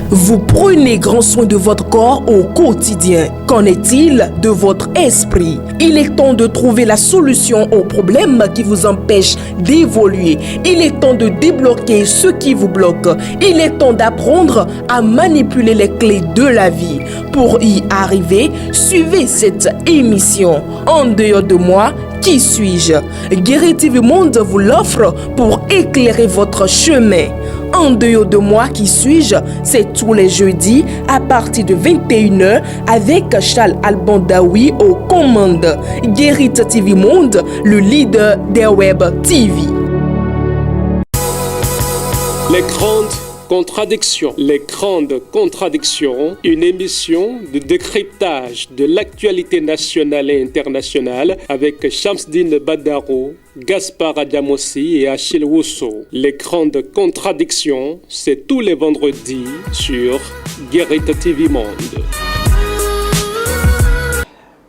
Vous prenez grand soin de votre corps au quotidien. Qu'en est-il de votre esprit? Il est temps de trouver la solution aux problèmes qui vous empêchent d'évoluer. Il est temps de débloquer ce qui vous bloque. Il est temps d'apprendre à manipuler les clés de la vie. Pour y arriver, suivez cette émission. En dehors de moi, qui suis-je? Guéri TV Monde vous l'offre pour éclairer votre chemin. En dehors de moi, qui suis-je? C'est tous les jeudis à partir de 21h avec Charles Alban Daoui aux commandes. Guéri TV Monde, le leader des web TV. Les grandes contradictions. Les grandes contradictions, une émission de décryptage de l'actualité nationale et internationale avec Shamsdine Badaro, Gaspard Adjamossi et Achille Wusso. Les grandes contradictions, c'est tous les vendredis sur Guéri TV Monde.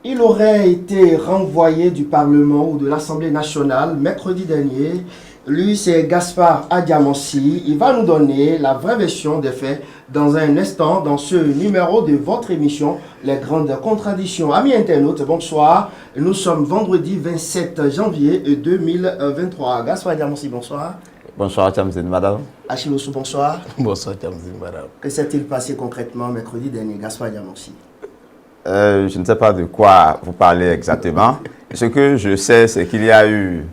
Il aurait été renvoyé du Parlement ou de l'Assemblée nationale mercredi dernier. Lui, c'est Gaspard Adjamossi. Il va nous donner la vraie version des faits dans un instant dans ce numéro de votre émission, Les Grandes Contradictions. Amis internautes, bonsoir. Nous sommes vendredi 27 janvier 2023. Gaspard Adjamossi, bonsoir. Bonsoir, Chamzine Madame. Achille Wusso, bonsoir. Bonsoir, Chamzine Madame. Que s'est-il passé concrètement mercredi dernier, Gaspard Adjamossi? Je ne sais pas de quoi vous parlez exactement. Ce que je sais, c'est qu'il y a eu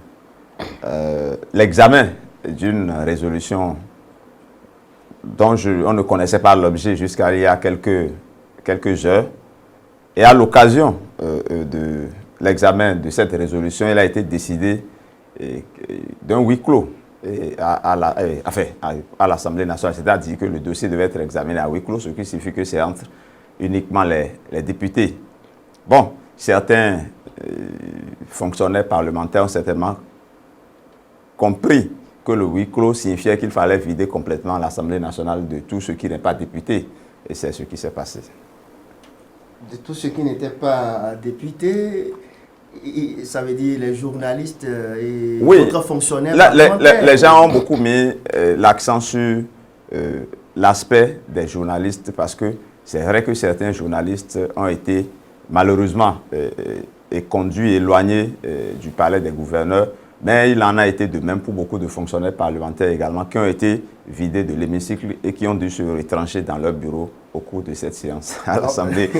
l'examen d'une résolution dont on ne connaissait pas l'objet jusqu'à il y a quelques heures. Et à l'occasion de l'examen de cette résolution, il a été décidé d'un huis clos à l'Assemblée nationale. C'est-à-dire que le dossier devait être examiné à huis clos, ce qui signifie que c'est entre uniquement les députés. Bon, certains fonctionnaires parlementaires ont certainement compris que le huis clos signifiait qu'il fallait vider complètement l'Assemblée nationale de tout ce qui n'est pas député. Et c'est ce qui s'est passé. De tout ce qui n'était pas député, ça veut dire les journalistes et d'autres fonctionnaires parlementaires. Les gens ont beaucoup mis l'accent sur l'aspect des journalistes parce que c'est vrai que certains journalistes ont été malheureusement conduits, éloignés du palais des gouverneurs. Mais il en a été de même pour beaucoup de fonctionnaires parlementaires également qui ont été vidés de l'hémicycle et qui ont dû se retrancher dans leur bureau au cours de cette séance à l'Assemblée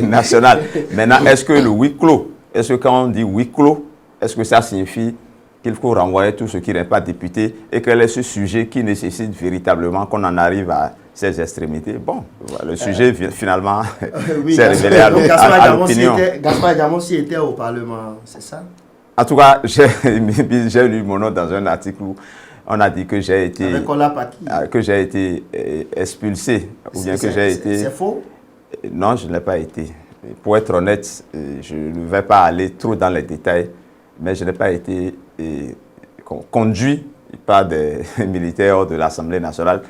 nationale. Maintenant, est-ce que le huis clos, est-ce que quand on dit huis clos, est-ce que ça signifie qu'il faut renvoyer tout ce qui n'est pas député et quel est ce sujet qui nécessite véritablement qu'on en arrive à ces extrémités? Bon, le sujet finalement s'est révélé à l'opinion. Gaspard Adjamossi était au Parlement, c'est ça? En tout cas, j'ai lu mon nom dans un article où on a dit que j'ai été, expulsé. Ou bien que j'ai été... C'est faux? Non, je ne l'ai pas été. Pour être honnête, je ne vais pas aller trop dans les détails, mais je n'ai pas été conduit par des militaires de l'Assemblée nationale.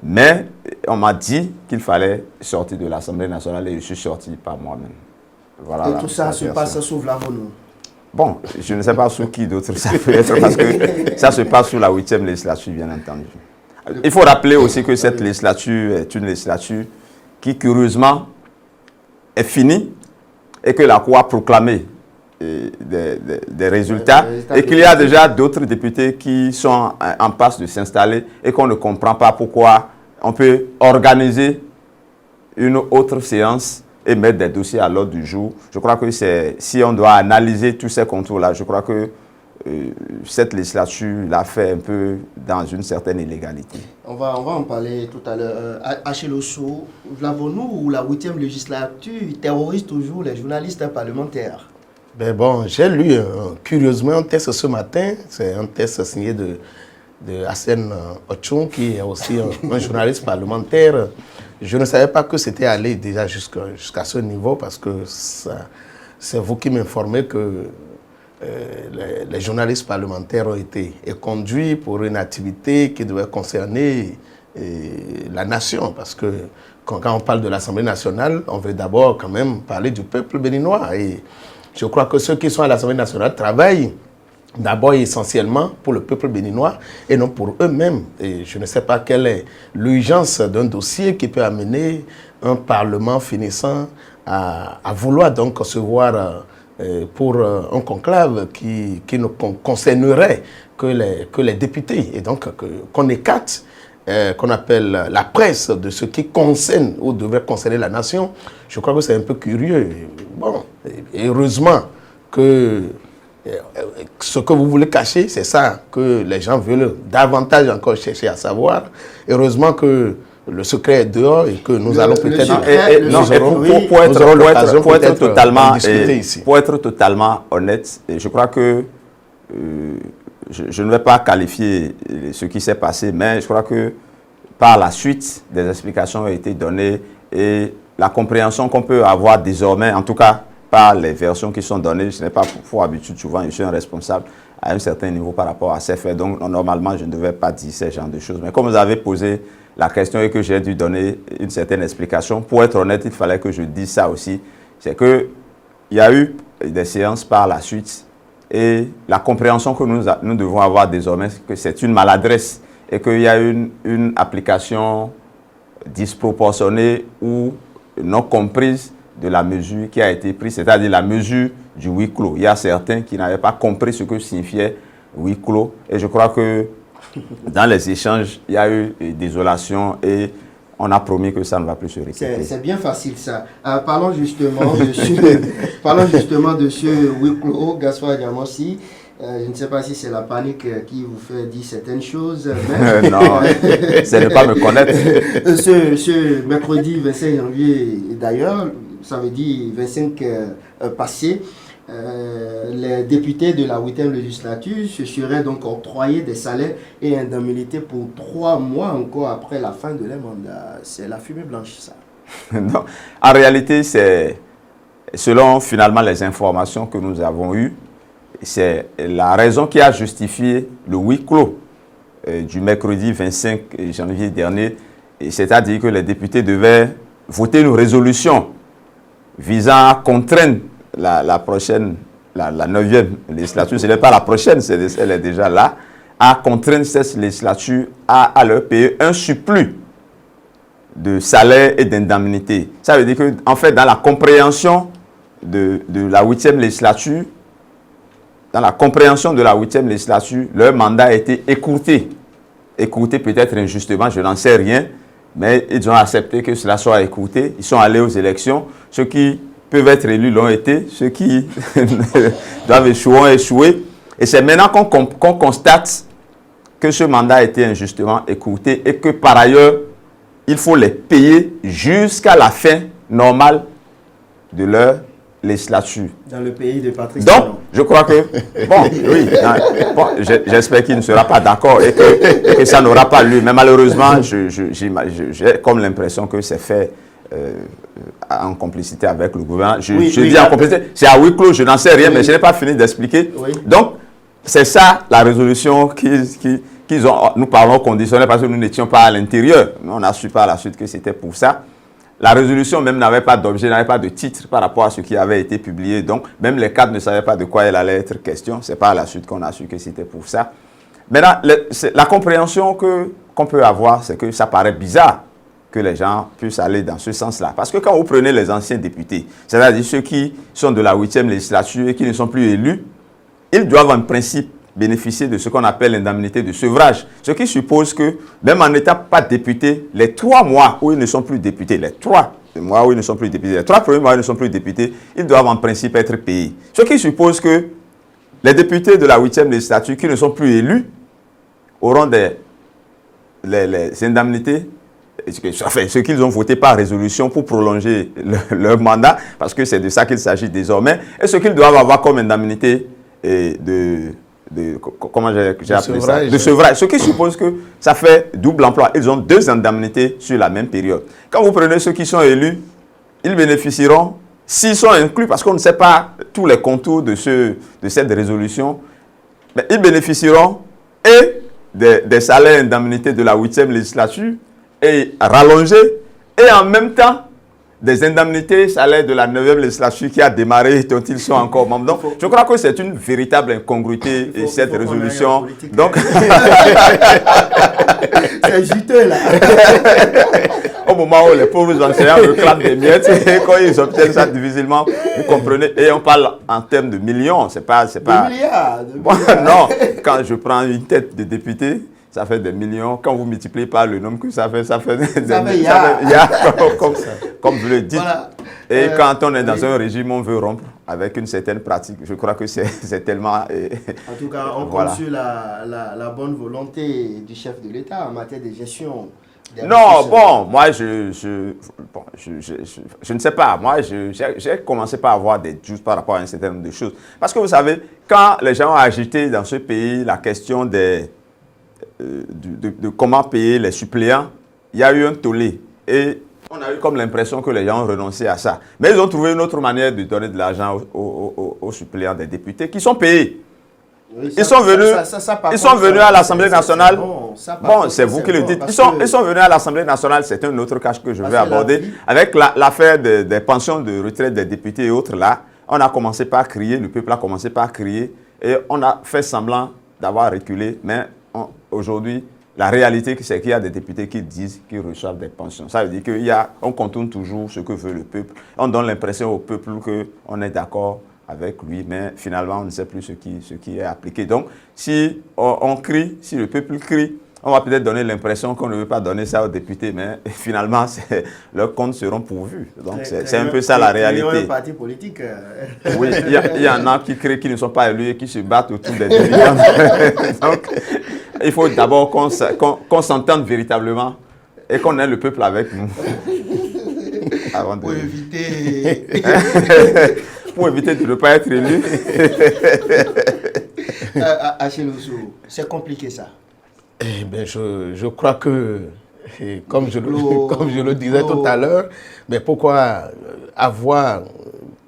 Mais on m'a dit qu'il fallait sortir de l'Assemblée nationale et je suis sorti par moi-même. Voilà. Et tout ça se passe sous Vlavonou? Bon, je ne sais pas sous qui d'autre ça peut être parce que ça se passe sous la 8e législature, bien entendu. Il faut rappeler aussi que cette législature est une législature qui, curieusement, est finie et que la Cour a proclamé des résultats et qu'il y a déjà d'autres députés qui sont en passe de s'installer et qu'on ne comprend pas pourquoi on peut organiser une autre séance et mettre des dossiers à l'ordre du jour. Je crois que si on doit analyser tous ces contours-là, je crois que cette législature l'a fait un peu dans une certaine illégalité. On va en parler tout à l'heure. Achille Wusso, Vlavonou ou la 8e législature terrorise toujours les journalistes parlementaires? Ben bon, j'ai lu curieusement un texte ce matin. C'est un texte signé de Hassan Ochon, qui est aussi un journaliste parlementaire. Je ne savais pas que c'était allé déjà jusqu'à ce niveau parce que c'est vous qui m'informez que les journalistes parlementaires ont été conduits pour une activité qui devait concerner la nation. Parce que quand on parle de l'Assemblée nationale, on veut d'abord quand même parler du peuple béninois. Et je crois que ceux qui sont à l'Assemblée nationale travaillent d'abord et essentiellement pour le peuple béninois et non pour eux-mêmes. Et je ne sais pas quelle est l'urgence d'un dossier qui peut amener un Parlement finissant à vouloir donc se voir pour un conclave qui ne concernerait que les députés. Et donc qu'on écarte, qu'on appelle la presse de ce qui concerne ou devrait concerner la nation, je crois que c'est un peu curieux. Bon, et heureusement que ce que vous voulez cacher, c'est ça que les gens veulent davantage encore chercher à savoir. Heureusement que le secret est dehors et que nous allons peut-être... Pour être totalement honnête, je crois que je ne vais pas qualifier ce qui s'est passé, mais je crois que par la suite, des explications ont été données et la compréhension qu'on peut avoir désormais, en tout cas par les versions qui sont données, je n'ai pas pour habitude, souvent je suis un responsable à un certain niveau par rapport à ces faits, donc normalement je ne devais pas dire ce genre de choses. Mais comme vous avez posé la question et que j'ai dû donner une certaine explication, pour être honnête, il fallait que je dise ça aussi, c'est qu'il y a eu des séances par la suite et la compréhension que nous devons avoir désormais, c'est que c'est une maladresse et qu'il y a une application disproportionnée ou non comprise de la mesure qui a été prise, c'est-à-dire la mesure du huis clos. Il y a certains qui n'avaient pas compris ce que signifiait huis clos et je crois que dans les échanges, il y a eu une désolation et on a promis que ça ne va plus se répéter. C'est bien facile ça. Parlons justement de ce huis clos, Gaspard Adjamossi. Je ne sais pas si c'est la panique qui vous fait dire certaines choses. Mais non, c'est ne pas me connaître. Ce mercredi 25 janvier, d'ailleurs, ça veut dire 25 passé, les députés de la 8e législature se seraient donc octroyés des salaires et indemnités pour 3 mois encore après la fin de leur mandat. C'est la fumée blanche, ça. Non. En réalité, c'est selon finalement les informations que nous avons eues, c'est la raison qui a justifié le huis clos du mercredi 25 janvier dernier, c'est-à-dire que les députés devaient voter une résolution visant à contraindre la prochaine, la 9e législature, ce n'est pas la prochaine, elle est déjà là, à contraindre cette législature à leur payer un surplus de salaire et d'indemnité. Ça veut dire que, en fait, dans la compréhension de la 8e législature, leur mandat a été écourté. Écourté peut-être injustement, je n'en sais rien, mais ils ont accepté que cela soit écourté. Ils sont allés aux élections. Ceux qui peuvent être élus l'ont été. Ceux qui doivent échouer ont échoué. Et c'est maintenant qu'on constate que ce mandat a été injustement écourté et que par ailleurs, il faut les payer jusqu'à la fin normale de leur législature. Dans le pays de Patrice. Donc, je crois que, j'espère qu'il ne sera pas d'accord et que ça n'aura pas lieu. Mais malheureusement, j'ai comme l'impression que c'est fait en complicité avec le gouvernement. Je dis en complicité, c'est à huis clos, je n'en sais rien, mais je n'ai pas fini d'expliquer. Oui. Donc, c'est ça la résolution qu'ils ont. Nous parlons conditionnel parce que nous n'étions pas à l'intérieur. On a su par la suite que c'était pour ça. La résolution même n'avait pas d'objet, n'avait pas de titre par rapport à ce qui avait été publié. Donc, même les cadres ne savaient pas de quoi elle allait être question. C'est par la suite qu'on a su que c'était pour ça. Maintenant, la compréhension qu'on peut avoir, c'est que ça paraît bizarre que les gens puissent aller dans ce sens-là. Parce que quand vous prenez les anciens députés, c'est-à-dire ceux qui sont de la 8e législature et qui ne sont plus élus, ils doivent en principe bénéficier de ce qu'on appelle l'indemnité de sevrage. Ce qui suppose que, même en n'étant pas député, les 3 mois où ils ne sont plus députés, les 3 mois où ils ne sont plus députés, les 3 premiers mois où ils ne sont plus députés, ils doivent en principe être payés. Ce qui suppose que les députés de la 8e législature qui ne sont plus élus auront les indemnités, enfin, ce qu'ils ont voté par résolution pour prolonger leur mandat, parce que c'est de ça qu'il s'agit désormais, et ce qu'ils doivent avoir comme indemnité comment j'ai appelé ça? De sevrage. Ce qui suppose que ça fait double emploi. Ils ont 2 indemnités sur la même période. Quand vous prenez ceux qui sont élus, ils bénéficieront, s'ils sont inclus, parce qu'on ne sait pas tous les contours de cette résolution, mais ils bénéficieront et des salaires et indemnités de la 8e législature et rallongés, et en même temps des indemnités salaires de la 9e législature qui a démarré, dont ils sont encore membres. Donc, je crois que c'est une véritable incongruité, cette résolution. Donc, c'est juteux, là. Au moment où les pauvres enseignants réclament des miettes, et quand ils obtiennent ça difficilement, vous comprenez, et on parle en termes de millions, c'est pas... Des milliards. Bon, non, quand je prends une tête de député, ça fait des millions. Quand vous multipliez par le nombre que ça fait des milliards, comme vous le dites. Voilà. Et quand on est dans un régime, on veut rompre avec une certaine pratique. Je crois que c'est tellement... En tout cas, on compte sur la bonne volonté du chef de l'État en matière de gestion. Non, bon, moi, je ne sais pas. Moi, j'ai commencé par avoir des doutes par rapport à un certain nombre de choses. Parce que vous savez, quand les gens ont agité dans ce pays la question de comment payer les suppléants, il y a eu un tollé. Et on a eu comme l'impression que les gens ont renoncé à ça. Mais ils ont trouvé une autre manière de donner de l'argent aux suppléants des députés qui sont payés. Oui, ils sont venus à l'Assemblée nationale. Bon, c'est vous qui le dites. Ils sont venus à l'Assemblée nationale, c'est un autre cas que je vais aborder. Avec l'affaire des pensions de retraite des députés et autres là, on a commencé par crier, le peuple a commencé par crier et on a fait semblant d'avoir reculé. Mais aujourd'hui, la réalité, c'est qu'il y a des députés qui disent qu'ils reçoivent des pensions. Ça veut dire qu'on contourne toujours ce que veut le peuple. On donne l'impression au peuple qu'on est d'accord avec lui, mais finalement, on ne sait plus ce qui est appliqué. Donc, si on crie, si le peuple crie, on va peut-être donner l'impression qu'on ne veut pas donner ça aux députés, mais finalement, leurs comptes seront pourvus. Donc, c'est un peu ça la réalité. Un parti politique. Oui, il y en a qui crient qu'ils ne sont pas élus et qui se battent autour des dividendes. Donc, il faut d'abord qu'on s'entende véritablement et qu'on ait le peuple avec nous. Avant pour éviter... pour éviter de ne pas être élu. Acheloussou, c'est compliqué ça. Eh bien, je crois que, comme je le disais tout à l'heure, mais pourquoi avoir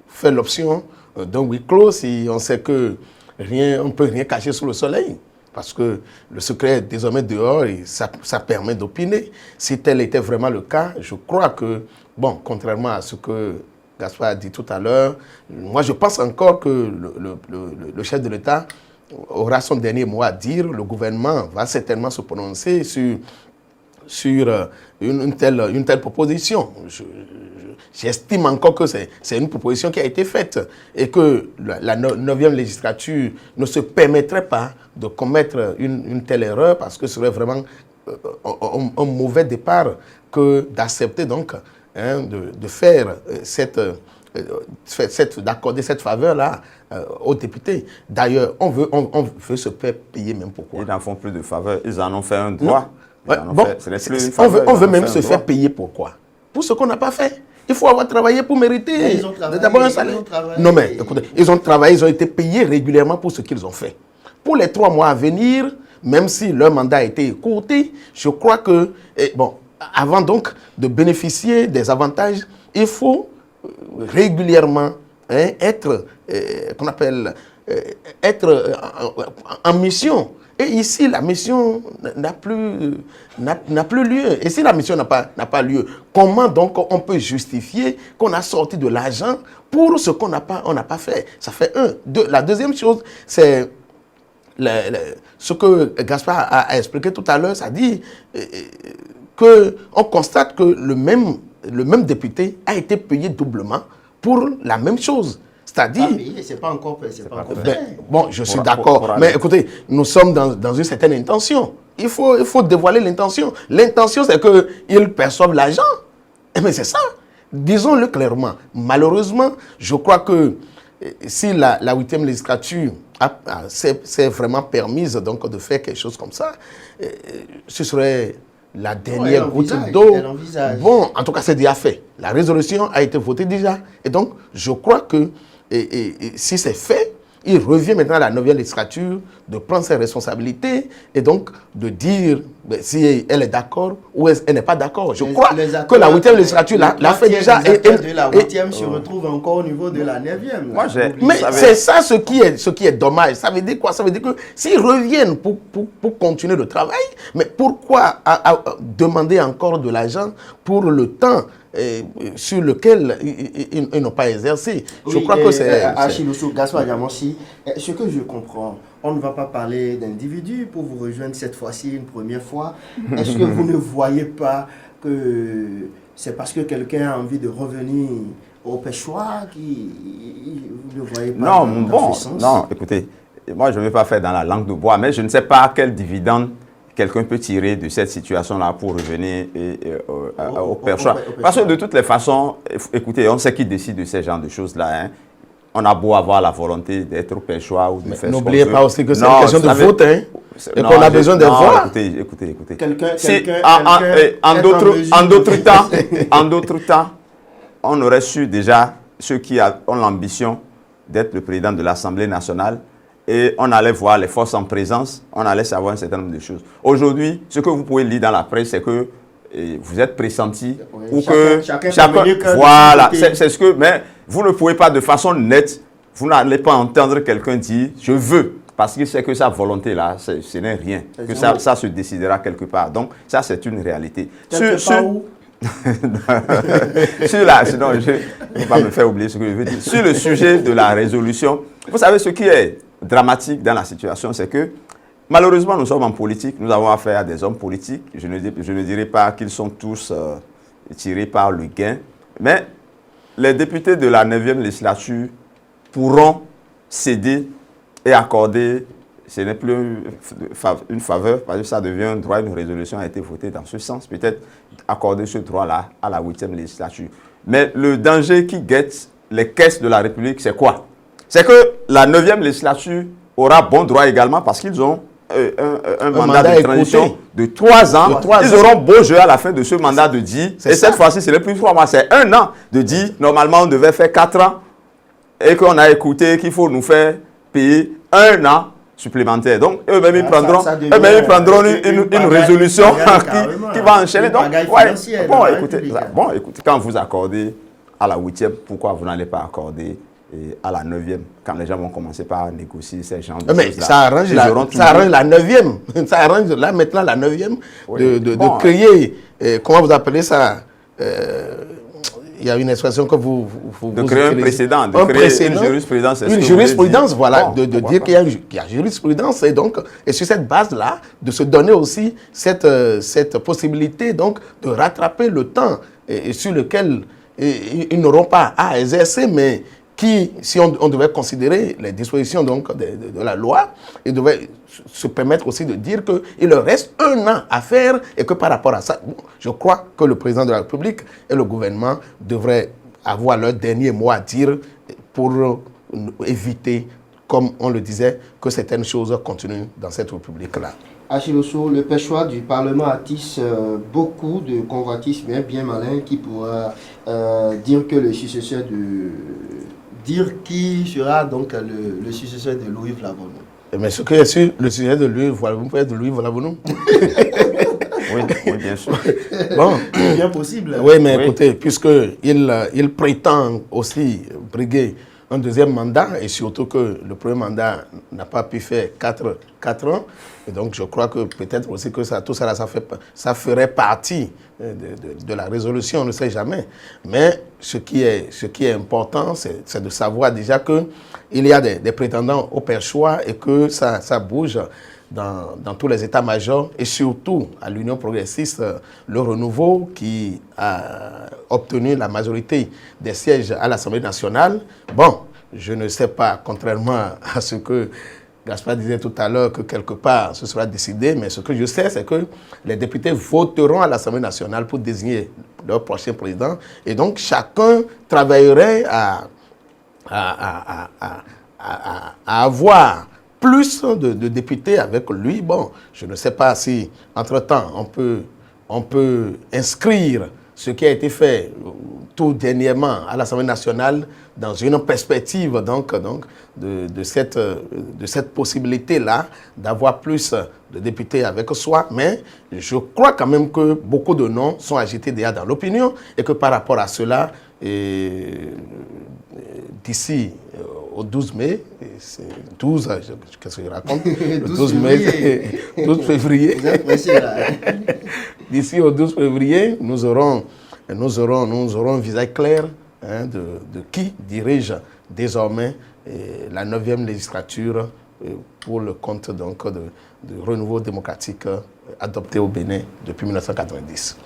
fait l'option d'un huis clos si on sait que on ne peut rien cacher sous le soleil? Parce que le secret est désormais dehors et ça permet d'opiner. Si tel était vraiment le cas, je crois que, bon, contrairement à ce que Gaspard a dit tout à l'heure, moi je pense encore que le chef de l'État aura son dernier mot à dire. Le gouvernement va certainement se prononcer sur une telle proposition. J'estime encore que c'est une proposition qui a été faite et que la 9e législature ne se permettrait pas de commettre une telle erreur parce que ce serait vraiment un mauvais départ que d'accepter donc de faire d'accorder cette faveur-là aux députés. D'ailleurs, on veut se faire payer même pourquoi. Ils n'en font plus de faveur, ils en ont fait un droit. On veut même se faire payer pourquoi? Pour ce qu'on n'a pas fait. Il faut avoir travaillé pour mériter d'abord un salaire. Non mais écoutez, ils ont travaillé, ils ont été payés régulièrement pour ce qu'ils ont fait. Pour les 3 mois à venir, même si leur mandat a été écourté, je crois que, avant donc de bénéficier des avantages, il faut régulièrement être en mission. Et ici, la mission n'a plus lieu. Et si la mission n'a pas lieu, comment donc on peut justifier qu'on a sorti de l'argent pour ce qu'on n'a pas fait? Ça fait un. La deuxième chose, c'est ce que Gaspard a expliqué tout à l'heure, ça dit qu'on constate que le même député a été payé doublement pour la même chose. C'est-à-dire... c'est pas encore fait. Bon, je suis d'accord. Mais écoutez, nous sommes dans une certaine intention. Il faut dévoiler l'intention. L'intention, c'est qu'ils perçoivent l'argent. Mais c'est ça. Disons-le clairement. Malheureusement, je crois que si la 8e législature s'est vraiment permise donc, de faire quelque chose comme ça, ce serait la dernière goutte d'eau. Bon, en tout cas, c'est déjà fait. La résolution a été votée déjà. Et donc, je crois que et si c'est fait, il revient maintenant à la 9e législature de prendre ses responsabilités et donc de dire si elle est d'accord ou elle n'est pas d'accord. Je crois que la 8e législature l'a fait déjà. Et de la 8e se retrouve encore au niveau de la 9e. Mais c'est ça ce qui est dommage. Ça veut dire quoi? Ça veut dire que s'ils reviennent pour continuer le travail, mais pourquoi demander encore de l'argent pour le temps sur lequel ils n'ont pas exercé. Oui, je crois que c'est... Achille Osso, Gaspard Adjamansi, ce que je comprends, on ne va pas parler d'individus pour vous rejoindre cette fois-ci, une première fois. Est-ce que vous ne voyez pas que c'est parce que quelqu'un a envie de revenir au pêchoir qui vous ne voyez pas Non, dans ce sens? non, écoutez, moi je ne vais pas faire dans la langue de bois, mais je ne sais pas quel dividende quelqu'un peut tirer de cette situation-là pour revenir au pêchoir. Parce que de toutes les façons, écoutez, on sait qui décide de ces genres de choses-là. Hein. On a beau avoir la volonté d'être au pêchoir ou de faire ce qu'on veut. N'oubliez pas aussi que c'est une question de vote, hein, et qu'on a besoin de voir. Écoutez. En d'autres temps, on aurait su déjà, ceux qui ont l'ambition d'être le président de l'Assemblée nationale, et on allait voir les forces en présence, on allait savoir un certain nombre de choses. Aujourd'hui, ce que vous pouvez lire dans la presse, c'est que vous êtes pressenti, ou que chacun voilà, c'est ce que, mais vous ne pouvez pas de façon nette, vous n'allez pas entendre quelqu'un dire « je veux », parce qu'il sait que sa volonté-là, ce n'est rien, que ça se décidera quelque part. Donc, ça, c'est une réalité. Sinon, je ne vais pas me faire oublier ce que je veux dire. Sur le sujet de la résolution, vous savez ce qui est dramatique dans la situation, c'est que malheureusement, nous sommes en politique, nous avons affaire à des hommes politiques. Je ne dirais pas qu'ils sont tous tirés par le gain, mais les députés de la 9e législature pourront céder et accorder, ce n'est plus une faveur, parce que ça devient un droit, une résolution a été votée dans ce sens, peut-être accorder ce droit-là à la 8e législature. Mais le danger qui guette les caisses de la République, c'est quoi? C'est que la 9e législature aura bon droit également parce qu'ils ont un mandat de transition de 3 ans. Ils auront beau jeu à la fin de ce mandat de dire, et cette fois-ci, ce n'est plus 3 mois, c'est 1 an de dire, normalement, on devait faire 4 ans, et qu'on a écouté qu'il faut nous faire payer 1 an supplémentaire. Donc, eux-mêmes, ils prendront une résolution qui va enchaîner. Donc, écoutez, quand vous accordez à la 8e, pourquoi vous n'allez pas accorder à la 9e, quand les gens vont commencer par négocier ces gens de choses-là. Mais ça arrange la 9e. Ça arrange là maintenant la 9e de créer, comment vous appelez ça, il y a une expression que vous de créer un précédent, de créer une jurisprudence. Une jurisprudence, voilà, de dire qu'il y a jurisprudence et sur cette base-là, de se donner aussi cette possibilité donc de rattraper le temps et sur lequel ils n'auront pas à exercer, mais qui, si on devait considérer les dispositions donc, de la loi, il devait se permettre aussi de dire qu'il leur reste 1 an à faire et que par rapport à ça, je crois que le président de la République et le gouvernement devraient avoir leur dernier mot à dire pour éviter, comme on le disait, que certaines choses continuent dans cette République-là. Achille Osso, le pêchoir du Parlement attisse beaucoup de convoitises bien malins qui pourra dire que le successeur qui sera donc le successeur de Louis Vlavonou. Mais ce qui est sûr, le successeur de Louis Vlavonou peut être Louis Vlavonou. Oui, bien sûr. Bon. C'est bien possible. Oui, mais écoutez, puisqu'il prétend aussi briguer un 2e mandat, et surtout que le premier mandat n'a pas pu faire 4 ans, et donc je crois que peut-être aussi que tout ça, ça ferait partie de la résolution, on ne sait jamais. Mais ce qui est important, c'est de savoir déjà qu'il y a des prétendants au pêchoir et que ça bouge dans tous les états-majors et surtout à l'Union progressiste, le renouveau qui a obtenu la majorité des sièges à l'Assemblée nationale. Bon, je ne sais pas, contrairement à ce que Gaspard disait tout à l'heure, que quelque part ce sera décidé, mais ce que je sais, c'est que les députés voteront à l'Assemblée nationale pour désigner leur prochain président. Et donc, chacun travaillerait à avoir plus de députés avec lui. Bon, je ne sais pas si, entre-temps, on peut inscrire ce qui a été fait tout dernièrement à l'Assemblée nationale dans une perspective donc de cette possibilité-là d'avoir plus de députés avec soi. Mais je crois quand même que beaucoup de noms sont agités déjà dans l'opinion et que par rapport à cela, d'ici au 12 mai, qu'est-ce que je raconte? Le 12 mai, 12 février. D'ici au 12 février, nous aurons nous aurons un visage clair hein, de qui dirige désormais la 9e législature pour le compte donc, de renouveau démocratique adopté au Bénin depuis 1990.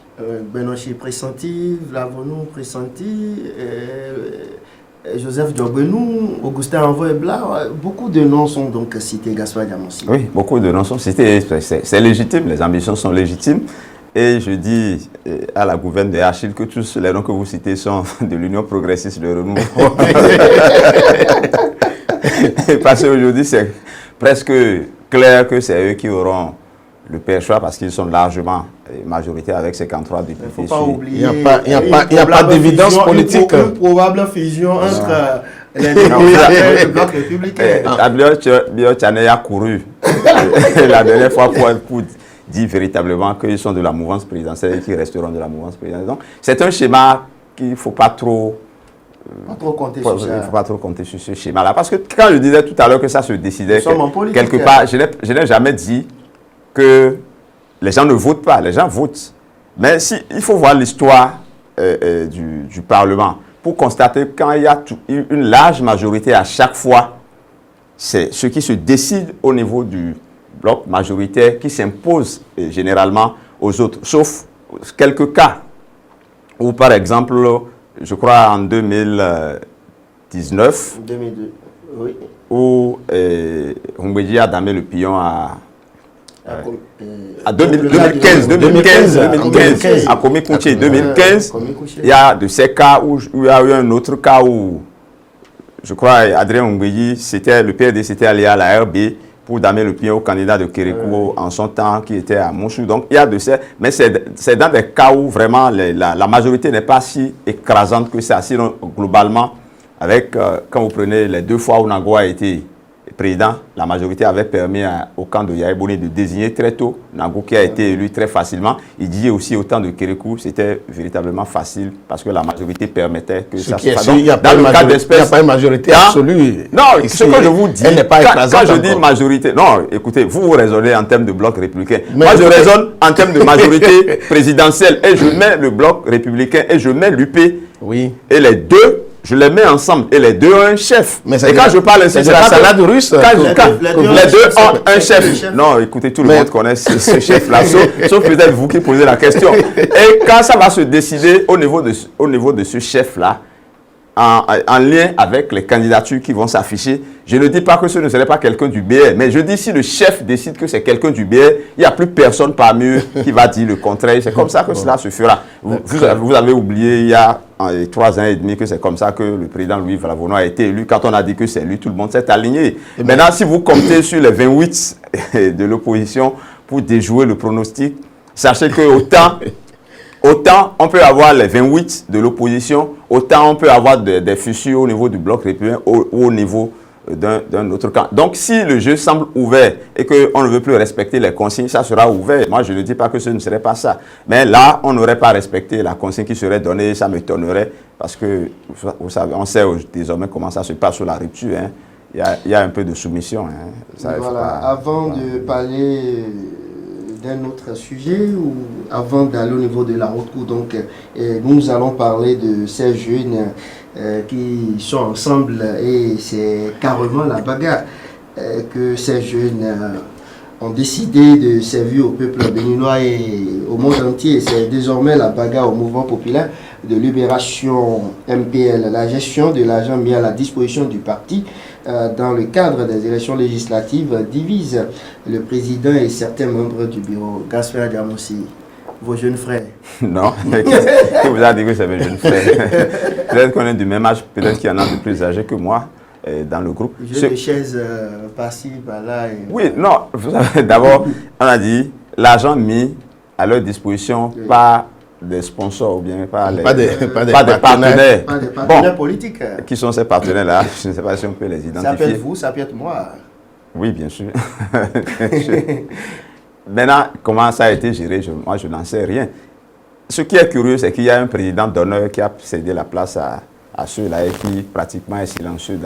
Benoît pressenti, l'avons-nous pressenti, Joseph Diobenou, Augustin Envoy-Blas, beaucoup de noms sont donc cités, Gaspard Adjamansi. Oui, beaucoup de noms sont cités, c'est légitime, les ambitions sont légitimes. Et je dis à la gouverne de Achille que tous les noms que vous citez sont de l'Union progressiste de renouveau. Parce qu'aujourd'hui, c'est presque clair que c'est eux qui auront le pire choix parce qu'ils sont largement majoritaires avec 53 députés. Il ne faut pas oublier. Il n'y a pas d'évidence politique. Une probable fusion entre les démocrates et le bloc républicain. Biotchane a couru la dernière fois pour dire véritablement qu'ils sont de la mouvance présidentielle et qu'ils resteront de la mouvance présidentielle. Donc, c'est un schéma qu'il ne faut pas trop... Il ne faut pas trop compter sur ce schéma-là. Parce que quand je disais tout à l'heure que ça se décidait quelque part, je n'ai jamais dit que les gens ne votent pas. Les gens votent. Mais il faut voir l'histoire du Parlement pour constater que quand il y a une large majorité à chaque fois, c'est ce qui se décide au niveau du bloc majoritaire qui s'impose généralement aux autres. Sauf quelques cas où, par exemple, je crois en 2019, 2002, oui. Où Humbedji a damé le pion à 2015, à Komikouché, 2015, il y a de ces cas où il y a eu un autre cas où, je crois, Adrien Humbedji, le PRD s'était allié à la RB pour damer le pion au candidat de Kérékou en son temps qui était à Moussou. Donc il y a de ces, mais c'est dans des cas où vraiment la majorité n'est pas si écrasante que ça. Sinon, globalement, quand vous prenez les 2 fois où Nago a été président, la majorité avait permis au camp de Yahya Boni de désigner très tôt Nago qui a été élu très facilement. Il dit aussi au temps de Kérékou, c'était véritablement facile parce que la majorité permettait que ça se fasse. Il n'y a pas une majorité absolue. Non, ce que je vous dis, elle n'est pas écrasante quand je dis majorité, non, écoutez, vous raisonnez en termes de bloc républicain. Moi, je raisonne en termes de majorité présidentielle et je mets le bloc républicain et je mets l'UP. Oui. Et les deux, je les mets ensemble et les deux ont un chef. Mais et quand je parle ainsi, c'est la salade russe. Les deux ont un chef. Non, écoutez, tout le monde connaît ce chef-là, sauf peut-être vous qui posez la question. Et quand ça va se décider au niveau de ce chef-là, en lien avec les candidatures qui vont s'afficher, je ne dis pas que ce ne serait pas quelqu'un du BR, mais je dis si le chef décide que c'est quelqu'un du BR, il n'y a plus personne parmi eux qui va dire le contraire. C'est comme ça que cela se fera. Vous avez oublié il y a 3 ans et demi que c'est comme ça que le président Louis Valavono a été élu. Quand on a dit que c'est lui, tout le monde s'est aligné. Maintenant, si vous comptez sur les 28 de l'opposition pour déjouer le pronostic, sachez que autant on peut avoir les 28 de l'opposition, autant on peut avoir des fissures au niveau du bloc républicain ou au niveau d'un autre camp. Donc, si le jeu semble ouvert et qu'on ne veut plus respecter les consignes, ça sera ouvert. Moi, je ne dis pas que ce ne serait pas ça. Mais là, on n'aurait pas respecté la consigne qui serait donnée, ça m'étonnerait parce que, vous savez, on sait désormais comment ça se passe sur la rupture. Hein. Il y a un peu de soumission. Hein. Ça, voilà. Avant de parler d'un autre sujet ou avant d'aller au niveau de la haute cour, donc nous allons parler de ces jeunes qui sont ensemble et c'est carrément la bagarre que ces jeunes ont décidé de servir au peuple béninois et au monde entier. C'est désormais la bagarre au mouvement populaire de libération MPL. La gestion de l'argent mis à la disposition du parti dans le cadre des élections législatives divise le président et certains membres du bureau. Gaspard Adjamansi, vos jeunes frères. Non, qui vous a dit que c'est mes jeunes frères? Peut-être qu'on est du même âge, peut-être qu'il y en a de plus âgés que moi dans le groupe. Jeux de chaises par-ci, par-là. Oui, non, vous savez, d'abord, on a dit l'argent mis à leur disposition par des sponsors ou bien pas des partenaires. Pas des partenaires politiques. Qui sont ces partenaires-là? Je ne sais pas si on peut les identifier. Ça peut être vous, ça peut être moi. Oui, bien sûr. Maintenant, comment ça a été géré, moi je n'en sais rien. Ce qui est curieux, c'est qu'il y a un président d'honneur qui a cédé la place à ceux-là et qui pratiquement est silencieux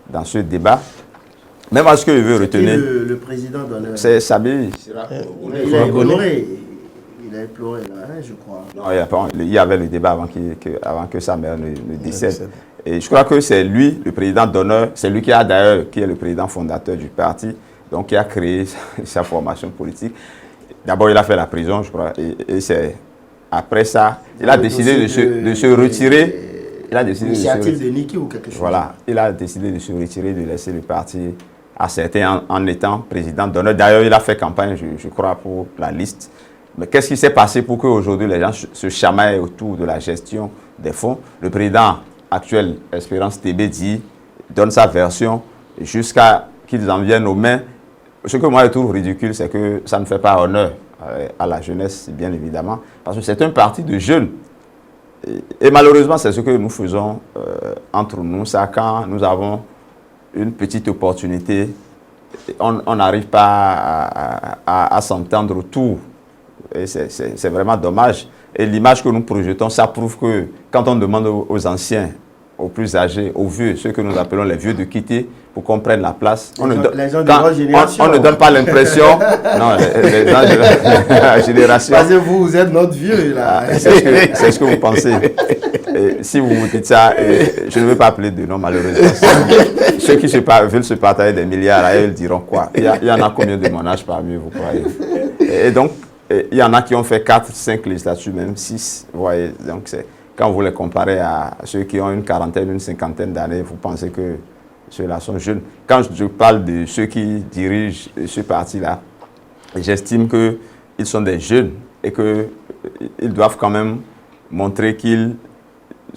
dans ce débat. Mais moi, ce que je veux retenir, le président d'honneur, c'est Sabi. il est honoré. Il a éploré là, hein, je crois. Non, il y avait le débat avant que sa mère ne décède. Et je crois que c'est lui, le président d'honneur, c'est lui qui est le président fondateur du parti, donc qui a créé sa formation politique. D'abord, il a fait la prison, je crois, et c'est après ça, il a décidé de se retirer. Il a décidé Initiative de Niki ou quelque chose. Voilà, il a décidé de se retirer, de laisser le parti à certains en étant président d'honneur. D'ailleurs, il a fait campagne, je crois, pour la liste. Mais qu'est-ce qui s'est passé pour qu'aujourd'hui les gens se chamaillent autour de la gestion des fonds? Le président actuel, Espérance TB, donne sa version jusqu'à qu'ils en viennent aux mains. Ce que moi je trouve ridicule, c'est que ça ne fait pas honneur à la jeunesse, bien évidemment, parce que c'est un parti de jeunes. Et malheureusement, c'est ce que nous faisons entre nous. Ça, quand nous avons une petite opportunité, on n'arrive pas à s'entendre autour. Et c'est vraiment dommage. Et l'image que nous projetons, ça prouve que quand on demande aux anciens, aux plus âgés, aux vieux, ceux que nous appelons les vieux, de quitter pour qu'on prenne la place, on ne donne pas l'impression. Non, les gens de la génération. Parce que vous êtes notre vieux, là. C'est ce que vous pensez. Et si vous vous dites ça, je ne veux pas appeler de nom, malheureusement. Ceux qui veulent se partager des milliards, ils diront quoi? Il y en a combien de mon âge parmi vous, croyez? Et donc, il y en a qui ont fait 4, 5 législatures, même 6. Vous voyez, donc quand vous les comparez à ceux qui ont une quarantaine, une cinquantaine d'années, vous pensez que ceux-là sont jeunes. Quand je parle de ceux qui dirigent ce parti-là, j'estime qu'ils sont des jeunes et qu'ils doivent quand même montrer qu'ils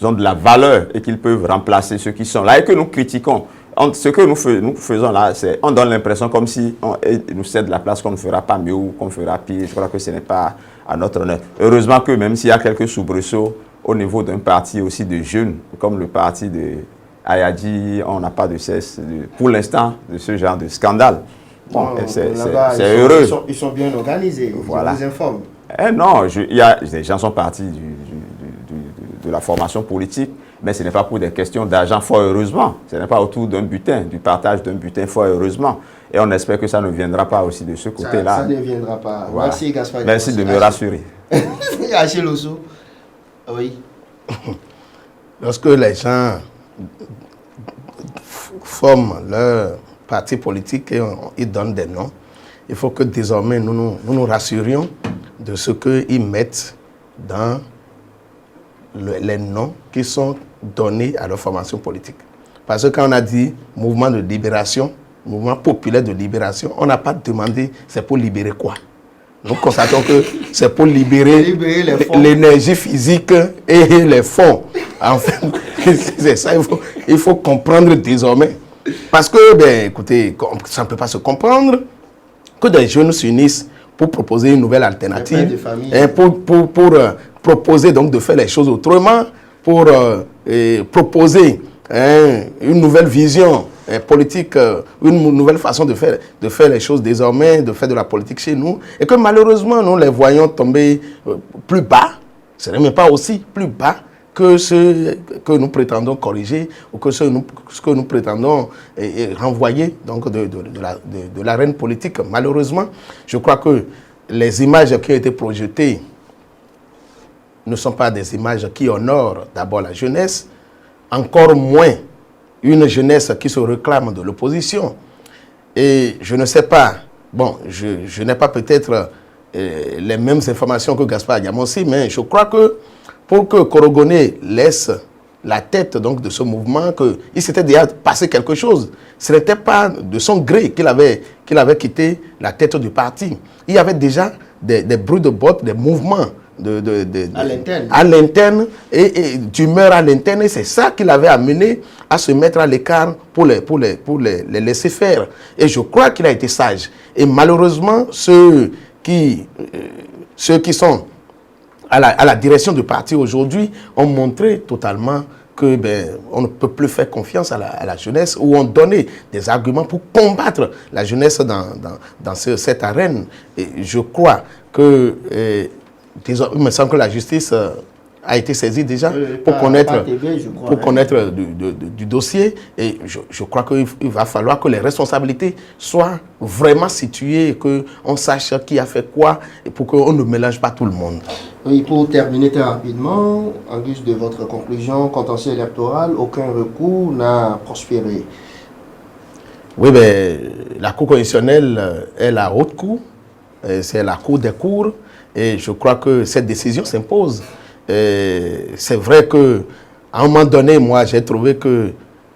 ont de la valeur et qu'ils peuvent remplacer ceux qui sont là et que nous critiquons. Ce que nous faisons là, c'est on donne l'impression comme si on nous cède la place qu'on ne fera pas mieux ou qu'on fera pire. Je crois que ce n'est pas à notre honneur. Heureusement que même s'il y a quelques soubresauts au niveau d'un parti aussi de jeunes, comme le parti de Ayadji, on n'a pas de cesse, pour l'instant, de ce genre de scandale. Bon, c'est heureux. Ils sont bien organisés, voilà. Ils vous informent. Non, les gens sont partis de la formation politique, mais ce n'est pas pour des questions d'argent, fort heureusement. Ce n'est pas autour d'un butin, du partage d'un butin, fort heureusement. Et on espère que ça ne viendra pas aussi de ce côté-là. Ça ne viendra pas. Voilà. Merci Gaspard. Merci de me rassurer. Achille Osso. Oui. Lorsque les gens forment leur parti politique et ils donnent des noms, il faut que désormais nous nous rassurions de ce qu'ils mettent dans les noms qui sont donnés à leur formation politique. Parce que quand on a dit mouvement de libération, mouvement populaire de libération, on n'a pas demandé c'est pour libérer quoi. Nous constatons que c'est pour libérer l'énergie physique et les fonds. Enfin, c'est ça, il faut comprendre désormais. Parce que, écoutez, ça ne peut pas se comprendre que des jeunes s'unissent pour proposer une nouvelle alternative, pour proposer donc de faire les choses autrement, pour proposer une nouvelle vision politique, une nouvelle façon de faire les choses désormais, de faire de la politique chez nous, et que malheureusement nous les voyons tomber plus bas, ce n'est même pas aussi plus bas que ce que nous prétendons corriger ou que ce que nous prétendons renvoyer donc de l'arène politique. Malheureusement, je crois que les images qui ont été projetées ne sont pas des images qui honorent d'abord la jeunesse, encore moins une jeunesse qui se réclame de l'opposition. Et je ne sais pas, bon, je n'ai pas peut-être les mêmes informations que Gaspard Adjamonsi, mais je crois que pour que Korogoné laisse la tête donc, de ce mouvement, qu'il s'était déjà passé quelque chose. Ce n'était pas de son gré qu'il avait quitté la tête du parti. Il y avait déjà des bruits de bottes, des mouvements à l'interne et d'humeur à l'interne, et c'est ça qui l'avait amené à se mettre à l'écart pour les laisser faire. Et je crois qu'il a été sage. Et malheureusement, ceux qui sont à la direction du parti aujourd'hui ont montré totalement que on ne peut plus faire confiance à la jeunesse, ou ont donné des arguments pour combattre la jeunesse dans cette arène. Et je crois que il me semble que la justice a été saisi déjà par connaître, TV, je crois, pour connaître du dossier. Et je crois qu'il va falloir que les responsabilités soient vraiment situées et qu'on sache qui a fait quoi et pour qu'on ne mélange pas tout le monde. Oui, pour terminer très rapidement, en guise de votre conclusion, contentieux électoral, aucun recours n'a prospéré. Oui, mais la Cour constitutionnelle est la haute cour, c'est la Cour des cours, et je crois que cette décision s'impose. C'est vrai qu'à un moment donné, moi, j'ai trouvé que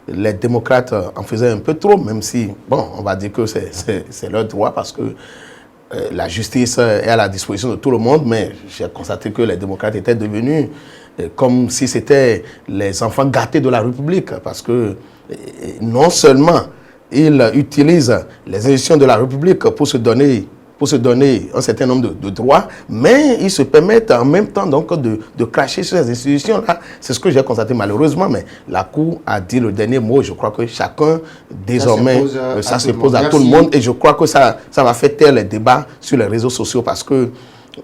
les démocrates en faisaient un peu trop, même si, bon, on va dire que c'est leur droit parce que la justice est à la disposition de tout le monde, mais j'ai constaté que les démocrates étaient devenus comme si c'était les enfants gâtés de la République, parce que non seulement ils utilisent les institutions de la République pour se donner un certain nombre de droits, mais ils se permettent en même temps donc de cracher sur ces institutions-là. C'est ce que j'ai constaté malheureusement, mais la Cour a dit le dernier mot. Je crois que chacun, désormais, ça se pose à tout le monde. Et je crois que ça va faire taire les débats sur les réseaux sociaux parce que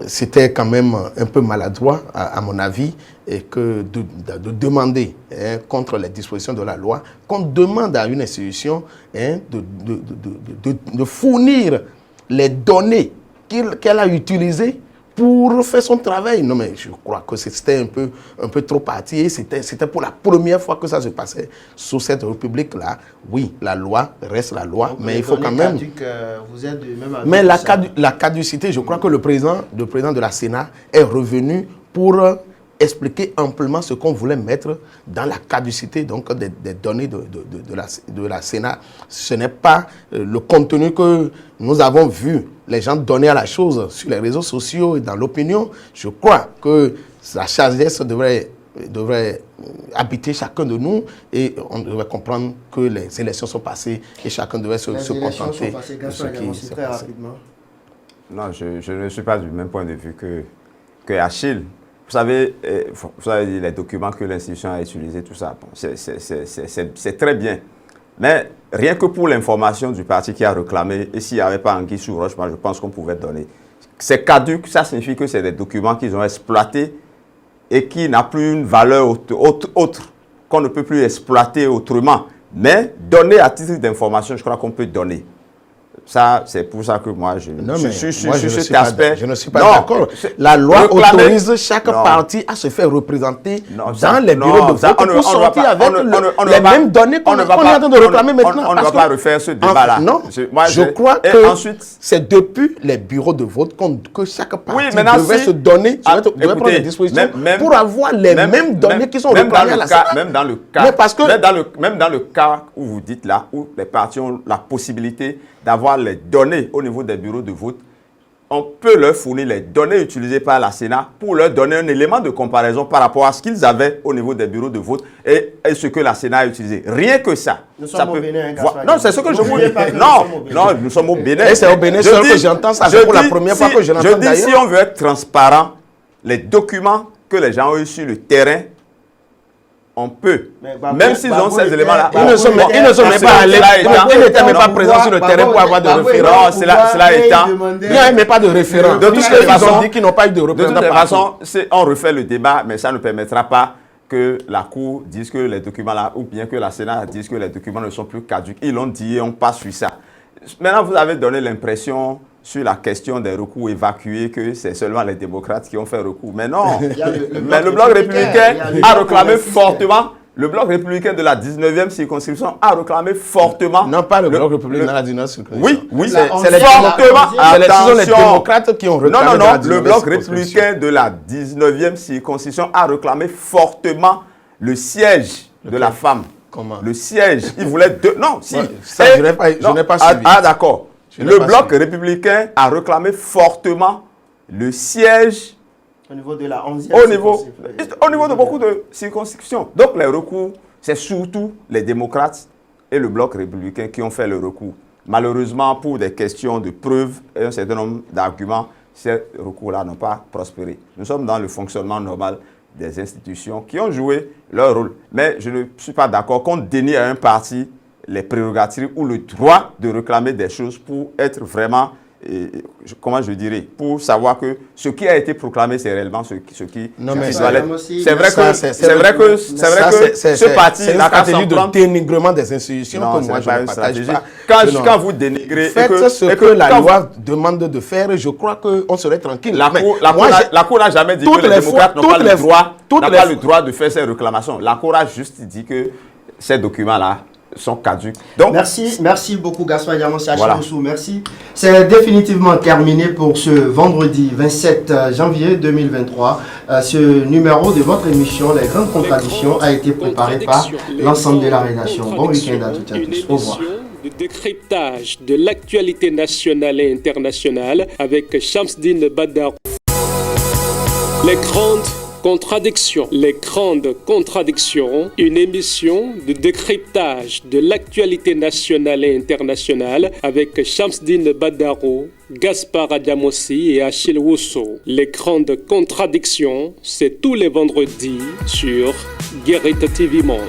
c'était quand même un peu maladroit, à mon avis, et que de demander contre les dispositions de la loi, qu'on demande à une institution de fournir les données qu'elle a utilisées pour faire son travail. Non, mais je crois que c'était un peu trop parti. C'était pour la première fois que ça se passait sous cette République-là. Oui, la loi reste la loi, donc, mais il faut quand même... Vous êtes du même avis. Mais la caducité, je crois que le président de la Sénat est revenu pour expliquer amplement ce qu'on voulait mettre dans la caducité donc, des données de la Sénat. Ce n'est pas le contenu que nous avons vu les gens donner à la chose sur les réseaux sociaux et dans l'opinion. Je crois que la sagesse devrait habiter chacun de nous et on devrait comprendre que les élections sont passées et chacun devrait se contenter de ce qui s'est passé. Rapidement. Non, je ne suis pas du même point de vue que Achille. Vous savez, les documents que l'institution a utilisés, tout ça, bon, c'est très bien. Mais rien que pour l'information du parti qui a réclamé, et s'il n'y avait pas anguille sous roche, moi je pense qu'on pouvait donner. C'est caduc, ça signifie que c'est des documents qu'ils ont exploités et qui n'ont plus une valeur autre, qu'on ne peut plus exploiter autrement. Mais donner à titre d'information, je crois qu'on peut donner. Ça, c'est pour ça que moi, je ne suis pas d'accord. La loi autorise chaque parti à se faire représenter dans les bureaux de vote pour sortir avec les mêmes données qu'on est en train de réclamer maintenant. On ne va pas refaire ce débat-là. Non, je crois que c'est depuis les bureaux de vote que chaque parti devait se donner, devait prendre des dispositions pour avoir les mêmes données qui sont réclamées à la Sénat. Même dans le cas où vous dites là, où les partis ont la possibilité d'avoir les données au niveau des bureaux de vote, on peut leur fournir les données utilisées par la Sénat pour leur donner un élément de comparaison par rapport à ce qu'ils avaient au niveau des bureaux de vote et ce que la Sénat a utilisé. Rien que ça. Nous sommes au Bénin. Non, c'est ce que je vous dis. Non, nous sommes au Bénin. Et c'est au Bénin seul que j'entends ça. C'est pour la première fois que je l'entends d'ailleurs. Je dis, si on veut être transparent, les documents que les gens ont eu sur le terrain, on peut. Même s'ils ont ces éléments-là. Ils ne sont même pas allés. Ils n'étaient même pas présents sur le terrain pour avoir de référents. Cela étant. Il n'y a même pas de référents. De toutes les façons, ils ont dit qu'ils n'ont pas eu de représentants. De toute façon, on refait le débat, mais ça ne permettra pas que la Cour dise que les documents-là, ou bien que la Sénat dise que les documents ne sont plus caducs. Ils l'ont dit et on passe sur ça. Maintenant, vous avez donné l'impression sur la question des recours évacués que c'est seulement les démocrates qui ont fait recours. Mais non, mais le bloc républicain a réclamé fortement, le bloc républicain de la 19e circonscription a réclamé fortement... Non, pas le bloc républicain de la 19e circonscription. Oui, c'est fortement... les démocrates qui ont réclamé Non, le bloc républicain de la 19e circonscription a réclamé fortement le siège de la femme. Comment? Le siège, il voulait deux... Non, si. Ça, je n'ai pas suivi. Ah, d'accord. Le bloc républicain a réclamé fortement le siège au niveau de la 11e au niveau de beaucoup de circonscriptions. Donc les recours, c'est surtout les démocrates et le bloc républicain qui ont fait le recours. Malheureusement, pour des questions de preuves et un certain nombre d'arguments, ces recours-là n'ont pas prospéré. Nous sommes dans le fonctionnement normal des institutions qui ont joué leur rôle. Mais je ne suis pas d'accord qu'on dénie à un parti les prérogatives ou le droit de réclamer des choses pour être vraiment comment je dirais, pour savoir que ce qui a été proclamé, c'est réellement ce qui Non, mais doit l'être. aussi, C'est vrai que ce parti, c'est une stratégie de dénigrement des institutions que moi je ne partage pas. Quand vous dénigrez... Faites ce que la loi demande de faire, je crois qu'on serait tranquille. La Cour n'a jamais dit que les démocrates n'ont pas le droit de faire ces réclamations. La Cour a juste dit que ces documents-là sont caducs. Donc, merci beaucoup Gaspard Adjamossi, voilà. merci. C'est définitivement terminé pour ce vendredi 27 janvier 2023. Ce numéro de votre émission Les Grandes Contradictions a été préparé par l'ensemble de la rédaction. Bon week-end à toutes et à tous. Au revoir. De décryptage de l'actualité nationale et internationale avec Shamsdine Badar. Les grandes contradictions. Les grandes contradictions, une émission de décryptage de l'actualité nationale et internationale avec Shamsdine Badaro, Gaspard Adjamossi et Achille Wusso. Les grandes contradictions, c'est tous les vendredis sur Guérite TV Monde.